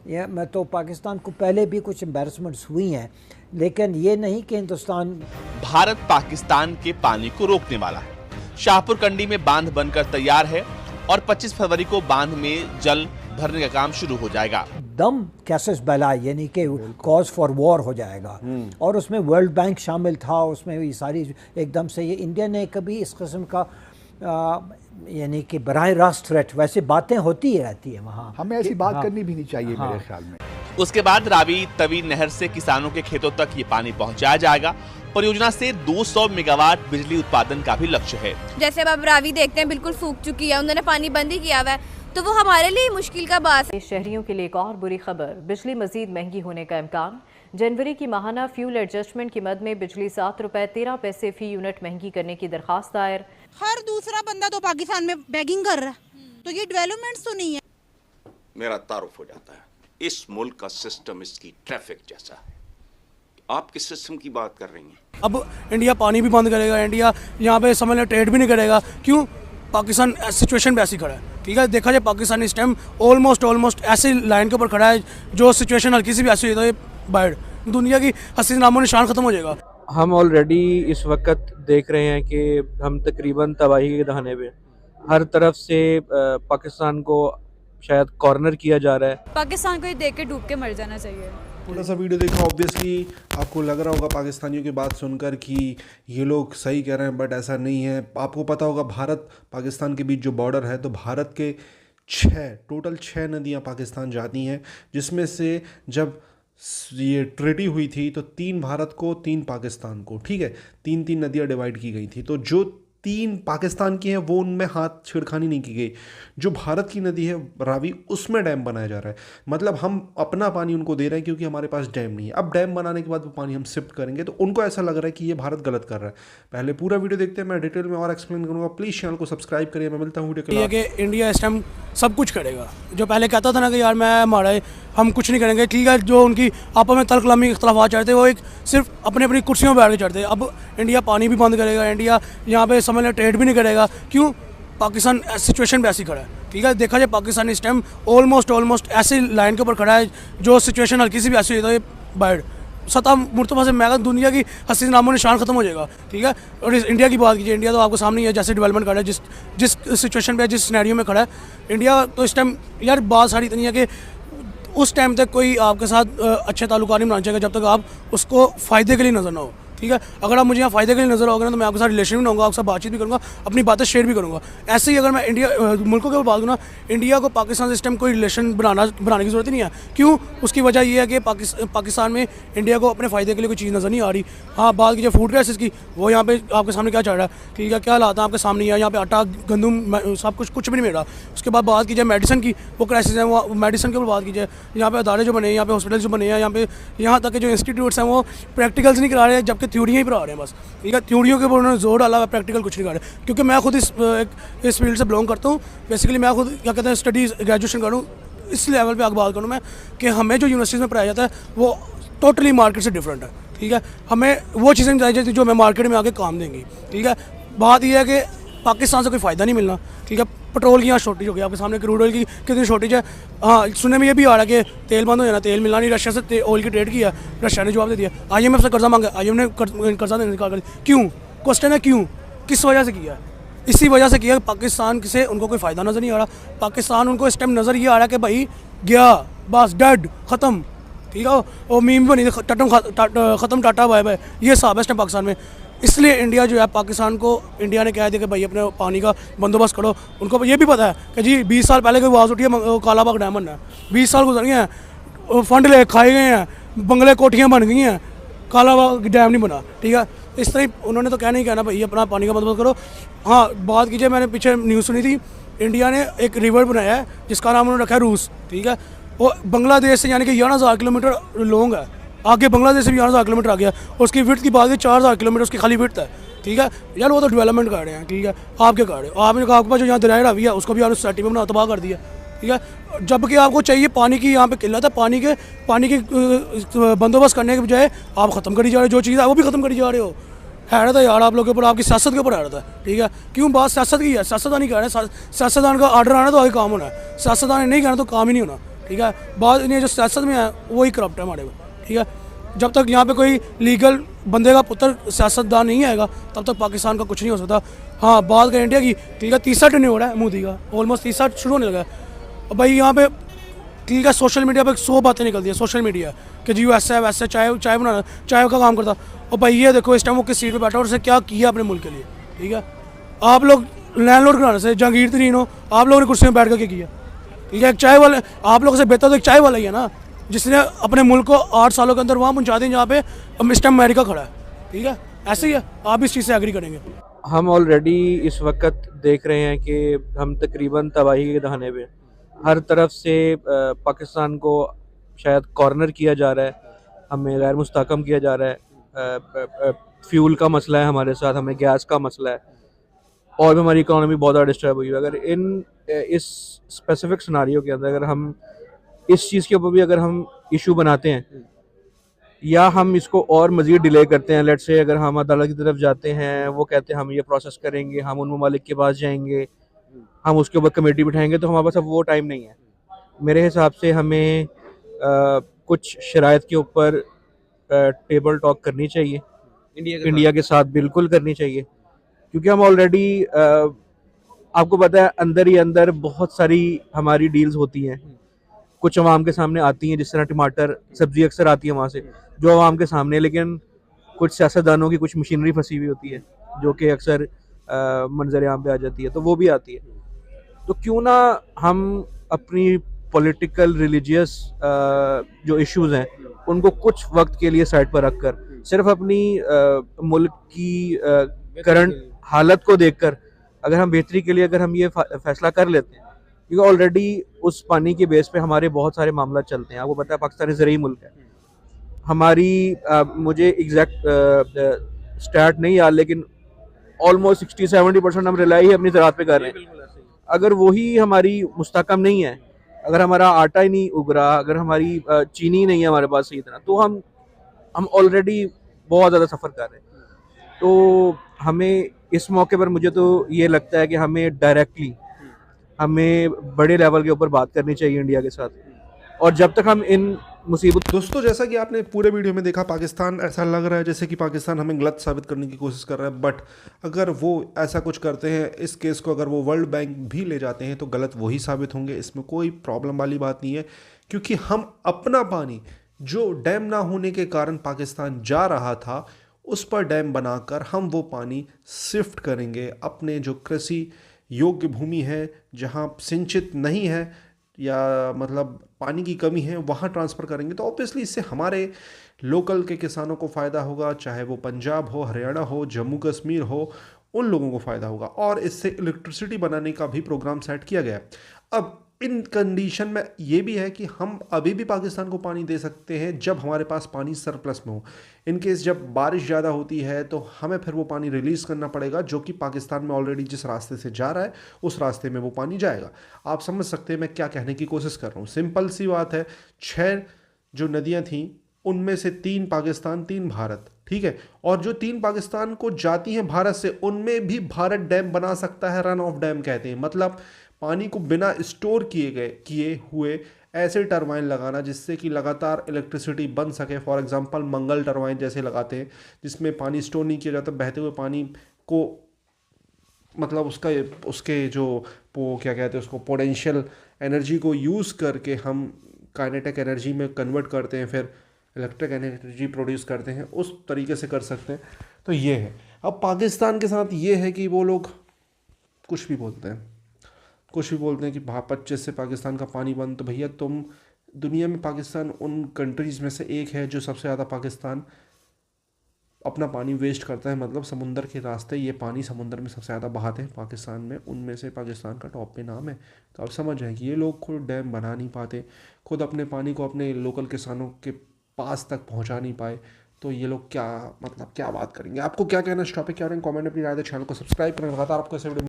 मैं तो पाकिस्तान को पहले भी कुछ एम्बैरसमेंट्स हुई हैं, लेकिन ये नहीं कि हिंदुस्तान। भारत पाकिस्तान के पानी को रोकने वाला है। शाहपुर कंडी में बांध बनकर तैयार है और 25 फरवरी को बांध में जल भरने का काम शुरू हो जाएगा। दम कैसेस बेला यानी कि कॉज फॉर वॉर हो जाएगा, और उसमें वर्ल्ड बैंक शामिल था, उसमें ये सारी एकदम से, ये इंडिया ने कभी इस किस्म का यानी कि बराह रास्त थ्रेट, वैसे बातें होती ही रहती है वहाँ, हमें ऐसी बात करनी भी नहीं चाहिए मेरे ख्याल में। उसके बाद रावी तवी नहर से किसानों के खेतों तक ये पानी पहुंचाया जाएगा। परियोजना से 200 मेगावाट बिजली उत्पादन का भी लक्ष्य है। जैसे अब रावी देखते हैं बिल्कुल सूख चुकी है, उन्होंने पानी बंद ही किया हुआ है, तो वो हमारे लिए मुश्किल का बात है। शहरियों के लिए एक और बुरी खबर, बिजली मजीद महंगी होने का इम्कान। जनवरी की माहाना फ्यूल एडजस्टमेंट की मद में बिजली 7 रुपए 13 पैसे फी यूनिट महंगी करने की दरखास्त दायर। हर दूसरा बंदा तो पाकिस्तान में बैगिंग कर रहा है, तो ये डेवलपमेंट्स तो नहीं है। मेरा तारुफ हो जाता है, इस मुल्क का सिस्टम इसकी ट्रैफिक जैसा है। आप किस सिस्टम की बात कर रही हैं? अब इंडिया पानी भी बंद करेगा, इंडिया यहाँ पे समझ लें ट्रेड भी नहीं करेगा। क्यों? पाकिस्तान सिचुएशन पे ऐसी खड़ा है, ठीक है। देखा जाए पाकिस्तान इस टाइम ऑलमोस्ट ऐसी लाइन के ऊपर खड़ा है, जो सिचुएशन हल्की सी भी ऐसी हो तो बाहर दुनिया की हस्ती नामो निशान ख़त्म हो जाएगा। हम ऑलरेडी इस वक्त देख रहे हैं कि हम तकरीबन तबाही के दहाने पे, हर तरफ से पाकिस्तान को शायद कॉर्नर किया जा रहा है। पाकिस्तान को ये देख के डूब के मर जाना चाहिए। थोड़ा सा वीडियो देखा, ऑब्वियसली आपको लग रहा होगा पाकिस्तानियों की बात सुनकर कि ये लोग सही कह रहे हैं, बट ऐसा नहीं है। आपको पता होगा भारत पाकिस्तान के बीच जो बॉर्डर है, तो भारत के टोटल 6 नदियाँ पाकिस्तान जाती हैं, जिसमें से जब ये ट्रीटी हुई थी तो 3 भारत को 3 पाकिस्तान को, ठीक है, 3 नदियाँ डिवाइड की गई थी। तो जो 3 पाकिस्तान की हैं वो उनमें हाथ छेड़खानी नहीं की गई। जो भारत की नदी है रावी, उसमें डैम बनाया जा रहा है। मतलब हम अपना पानी उनको दे रहे हैं क्योंकि हमारे पास डैम नहीं है। अब डैम बनाने के बाद वो पानी हम शिफ्ट करेंगे, तो उनको ऐसा लग रहा है कि ये भारत गलत कर रहा है। पहले पूरा वीडियो देखते हैं, मैं डिटेल में और एक्सप्लेन करूँगा। प्लीज़ चैनल को सब्सक्राइब करिए। मैं मिलता हूँ वीडियो के। इंडिया इस टाइम सब कुछ करेगा। जो पहले कहता था ना कि यार हम कुछ नहीं करेंगे, ठीक है, जो उनकी आपस में तलकलामी इख्तलाफात चढ़ते, वो एक सिर्फ अपनी कुर्सियों पर बैठ के चढ़ते। अब इंडिया पानी भी बंद करेगा, इंडिया यहाँ पे समझ लें ट्रेड भी नहीं करेगा। क्यों? पाकिस्तान सिचुएशन पे ऐसी खड़ा है, ठीक है। देखा जाए पाकिस्तान इस टाइम ऑलमोस्ट ऐसी लाइन के ऊपर खड़ा है, जो सिचुएशन हल्की सी भी ऐसी हो तो बाहर सतह मुर्तबा से मैं दुनिया की हस्ती नामो निशान ख़त्म हो जाएगा, ठीक है। और इस इंडिया की बात कीजिए, इंडिया तो आपको सामने ही है, जैसे डेवलपमेंट कर रहा है, जिस सिचुएशन पे, जिस सिनेरियो में खड़ा है इंडिया। तो इस टाइम यार बात सारी इतनी है कि उस टाइम तक कोई आपके साथ अच्छे ताल्लुकात नहीं बनाना चाहिए जब तक आप उसको फ़ायदे के लिए नज़र ना हो, ठीक है। अगर आप मुझे यहाँ फ़ायदे के लिए नज़र आओगे ना, तो मैं आपके साथ रिलेशन भी बनाऊंगा, आपके साथ बातचीत भी करूँगा, अपनी बातें शेयर भी करूँगा। ऐसे ही अगर मैं इंडिया मुल्कों के ऊपर बात करूँ ना, इंडिया को पाकिस्तान सिस्टम कोई रिलेशन बनाने की ज़रूरत नहीं है। क्यों? उसकी वजह यह है कि पाकिस्तान में इंडिया को अपने फ़ायदे के लिए कोई चीज़ नज़र नहीं आ रही। हाँ, बात कीजिए फूड क्राइसिस की, वो यहाँ पे आपके सामने क्या चल रहा है, ठीक है, क्या हालात है आपके सामने है। यहाँ पे आटा, गंदम, सब कुछ भी नहीं मिल रहा। उसके बाद बात कीजिए मेडिसिन की, वो क्राइसिस है, वो मेडिसिन के ऊपर बात कीजिए। यहाँ पे अदारे जो बने हैं, यहाँ पे हॉस्पिटल जो बने हैं, यहाँ तक के जो इंस्टीट्यूट्स हैं वो प्रैक्टिकल्स नहीं करा रहे हैं, जबकि थ्योरियाँ ही पढ़ा रहे हैं बस, ठीक है। थ्योरियों के ऊपर उन्होंने जोर डाला, प्रैक्टिकल कुछ नहीं कर रहे। क्योंकि मैं खुद इस फील्ड से बिलोंग करता हूँ। बेसिकली मैं खुद क्या कहते हैं स्टडीज़ ग्रेजुएशन करूँ, इस लेवल पे आगे बात करूँ मैं कि हमें जो यूनिवर्सिटीज़ में पढ़ाया जाता है वो टोटली मार्केट से डिफरेंट है, ठीक है। हमें वो चीज़ें नहीं चाहिए जो हमें मार्केट में आके काम देंगी, ठीक है। बात यह है कि पाकिस्तान से कोई फ़ायदा नहीं मिलना, ठीक है। पेट्रोल की यहाँ शॉर्टेज हो गई, आपके सामने क्रूड ऑयल की कितनी शॉर्टेज है। हाँ, सुनने में ये भी आ रहा है कि तेल बंद हो जाना, तेल मिलना नहीं। रशिया से ऑयल की ट्रेड किया, रशिया ने जवाब दे दिया। IMF से कर्जा मांगा, IMF ने कर्जा देने का। क्यों? क्वेश्चन है क्यों, किस वजह से किया? इसी वजह से किया, पाकिस्तान से उनको कोई फ़ायदा नज़र नहीं आ रहा। पाकिस्तान उनको इस टाइम नज़र ये आ रहा है कि भाई गया, बस डेड, ख़त्म, ठीक है। और मीम बनी ख़त्म, टाटा बाय बाय, ये हिसाब है इस टाइम पाकिस्तान में। इसलिए इंडिया जो है पाकिस्तान को, इंडिया ने कह दिया कि भाई अपने पानी का बंदोबस्त करो। उनको ये भी पता है कि जी 20 साल पहले कोई आवाज़ उठी है कालाबाग डैम बनना है, 20 साल गुजर गए हैं, फंड ले खाए गए हैं, बंगले कोठियाँ बन गई हैं, कालाबाग डैम नहीं बना, ठीक है। इस तरह उन्होंने तो कहना ही कहना भाई अपना पानी का बंदोबस्त करो। हाँ, बात कीजिए, मैंने पीछे न्यूज़ सुनी थी, इंडिया ने एक रिवर बनाया है जिसका नाम उन्होंने रखा है रूस, ठीक है। वो बांग्लादेश से यानी कि 11,000 किलोमीटर लॉन्ग है, आगे बांग्लादेश से भी 11,000 किलोमीटर आ गया। उसकी विड्थ की बात की 4,000 किलोमीटर उसकी खाली विड्थ है, ठीक है। यार वो तो डेवलपमेंट कर रहे हैं, ठीक है। आपके कर रहे हो, आपने कहा आपके पास जो यहाँ दरिया रावी है उसको भी आपने सोसाइटी में बना तबाह कर दिया, ठीक है। जबकि आपको चाहिए पानी की, यहाँ पे किल्लत है, पानी के बंदोबस्त करने के बजाय आप ख़त्म करी जा रहे हो। जो चीज़ है वो भी ख़त्म करी जा रहे हो। हैरत है यार आप लोगों के ऊपर, आपकी सियासत के ऊपर हैरत है, ठीक है। क्यों? बात सियासत की है, सियासतदान नहीं कह रहे हैं। सियासतदान का आर्डर आना तो आगे काम होना है, सियासतदान ने नहीं कहना तो काम ही नहीं होना, ठीक है। बाद इन्हें जो सियासत में है वही करप्ट है हमारे में, ठीक है। जब तक यहाँ पे कोई लीगल बंदे का पुत्र सियासतदान नहीं आएगा तब तक पाकिस्तान का कुछ नहीं हो सकता। हाँ, बात करें इंडिया की, ठीक है, तीसरा टर्न हो रहा है मोदी का, ऑलमोस्ट तीसरा शुरू होने लगा है। अब भाई यहाँ पे ठीक है, सोशल मीडिया पे 100 बातें निकलती है सोशल मीडिया कि जी वो ऐसा है वैसा, चाय बनाना, चाय का काम करता। और भाई ये देखो इस टाइम वो किस सीट पे बैठा और उसने क्या किया अपने मुल्क के लिए, ठीक है। आप लोग लैंडलॉर्ड कराने से जहांगीर तरीन हो, आप लोगों ने कुर्सी में बैठ कर क्या किया, ठीक है। एक चाय वाले आप लोगों से बेहतर तो एक चाय वाला ही है ना, जिसने अपने मुल्क को 8 सालों के अंदर वहाँ पहुँचा दें जहाँ पे इस टाइम अमेरिका खड़ा है, ठीक है। ऐसे ही है, आप इस चीज़ से एग्री करेंगे। हम ऑलरेडी इस वक्त देख रहे हैं कि हम तकरीबन तबाही के दहाने पे, हर तरफ से पाकिस्तान को शायद कॉर्नर किया जा रहा है, हमें गैर मुस्तहकम किया जा रहा है। फ्यूल का मसला है हमारे साथ, हमें गैस का मसला है, और भी हमारी इकोनॉमी बहुत ज़्यादा डिस्टर्ब हुई है। अगर इस स्पेसिफिक सिनारियो के अंदर अगर हम इस चीज़ के ऊपर भी अगर हम इशू बनाते हैं या हम इसको और मज़ीद डिले करते हैं, लेट से अगर हम अदालत की तरफ जाते हैं, वो कहते हैं हम ये प्रोसेस करेंगे, हम उन ममालिक के पास जाएंगे, हम उसके ऊपर कमेटी बिठाएंगे, तो हमारे पास अब वो टाइम नहीं है। मेरे हिसाब से हमें कुछ शराइत के ऊपर टेबल टॉक करनी चाहिए, इंडिया के साथ बिल्कुल करनी चाहिए, क्योंकि हम ऑलरेडी आपको पता है अंदर ही अंदर बहुत सारी हमारी डील्स होती हैं, कुछ अवाम के सामने आती हैं, जिस तरह टमाटर सब्जी अक्सर आती है वहाँ से जो अवाम के सामने, लेकिन कुछ सियासतदानों की कुछ मशीनरी फंसी हुई होती है जो कि अक्सर मंजर आम पे आ जाती है, तो वो भी आती है। तो क्यों ना हम अपनी पॉलिटिकल रिलीजियस जो इश्यूज हैं उनको कुछ वक्त के लिए साइड पर रखकर सिर्फ अपनी मुल्क की करंट हालत को देखकर अगर हम बेहतरी के लिए अगर हम ये फैसला कर लेते हैं, क्योंकि ऑलरेडी उस पानी के बेस पे हमारे बहुत सारे मामला चलते हैं। आपको पता है पाकिस्तान ज़रूरी मुल्क है, हमारी मुझे एग्जैक्ट स्टैट नहीं याद, लेकिन ऑलमोस्ट 60-70% हम रिलाई अपनी ज़राअत पे कर रहे हैं। अगर वही हमारी मुस्तहकम नहीं है, अगर हमारा आटा ही नहीं उग रहा, अगर हमारी चीनी नहीं है हमारे पास सही तरह, तो हम ऑलरेडी बहुत ज़्यादा सफ़र कर रहे हैं। तो हमें इस मौके पर मुझे तो ये लगता है कि हमें डायरेक्टली हमें बड़े लेवल के ऊपर बात करनी चाहिए इंडिया के साथ, और जब तक हम इन मुसीबत। दोस्तों, जैसा कि आपने पूरे वीडियो में देखा, पाकिस्तान ऐसा लग रहा है जैसे कि पाकिस्तान हमें गलत साबित करने की कोशिश कर रहा है, बट अगर वो ऐसा कुछ करते हैं, इस केस को अगर वो वर्ल्ड बैंक भी ले जाते हैं तो गलत वही साबित होंगे, इसमें कोई प्रॉब्लम वाली बात नहीं है। क्योंकि हम अपना पानी जो डैम ना होने के कारण पाकिस्तान जा रहा था, उस पर डैम बनाकर हम वो पानी शिफ्ट करेंगे अपने जो कृषि योग्य भूमि है, जहाँ सिंचित नहीं है या मतलब पानी की कमी है, वहाँ ट्रांसफ़र करेंगे। तो ऑब्वियसली इससे हमारे लोकल के किसानों को फ़ायदा होगा, चाहे वो पंजाब हो, हरियाणा हो, जम्मू कश्मीर हो, उन लोगों को फ़ायदा होगा। और इससे इलेक्ट्रिसिटी बनाने का भी प्रोग्राम सेट किया गया है। अब इन कंडीशन में ये भी है कि हम अभी भी पाकिस्तान को पानी दे सकते हैं जब हमारे पास पानी सरप्लस में हो। इन केस जब बारिश ज़्यादा होती है तो हमें फिर वो पानी रिलीज़ करना पड़ेगा, जो कि पाकिस्तान में ऑलरेडी जिस रास्ते से जा रहा है उस रास्ते में वो पानी जाएगा। आप समझ सकते हैं मैं क्या कहने की कोशिश कर रहा हूँ। सिंपल सी बात है, 6 जो नदियाँ थीं उनमें से 3 पाकिस्तान, 3 भारत, ठीक है। और जो 3 पाकिस्तान को जाती हैं भारत से, उनमें भी भारत डैम बना सकता है, रन ऑफ डैम कहते हैं, मतलब पानी को बिना स्टोर किए हुए ऐसे टरबाइन लगाना जिससे कि लगातार इलेक्ट्रिसिटी बन सके। फॉर एग्जांपल मंगल टरबाइन जैसे लगाते हैं, जिसमें पानी स्टोर नहीं किया जाता, बहते हुए पानी को मतलब उसके जो वो क्या कहते हैं उसको पोटेंशियल एनर्जी को यूज़ करके हम काइनेटिक एनर्जी में कन्वर्ट करते हैं, फिर इलेक्ट्रिक एनर्जी प्रोड्यूस करते हैं, उस तरीके से कर सकते हैं। तो ये है। अब पाकिस्तान के साथ ये है कि वो लोग कुछ भी बोलते हैं कि 25 से पाकिस्तान का पानी बंद। तो भैया तुम दुनिया में पाकिस्तान उन कंट्रीज़ में से एक है जो सबसे ज़्यादा पाकिस्तान अपना पानी वेस्ट करता है, मतलब समुंदर के रास्ते ये पानी समुंदर में सबसे ज़्यादा बहाते हैं पाकिस्तान में, उनमें से पाकिस्तान का टॉप पे नाम है। तो आप समझ जाएं कि ये लोग खुद डैम बना नहीं पाते, खुद अपने पानी को अपने लोकल किसानों के पास तक पहुँचा नहीं पाए, तो ये लोग क्या बात करेंगे। आपको क्या कहना है इस टॉपिक के बारे में कमेंट में अपनी राय दें, चैनल को सब्सक्राइब करें, लगातार आपको ऐसे वीडियो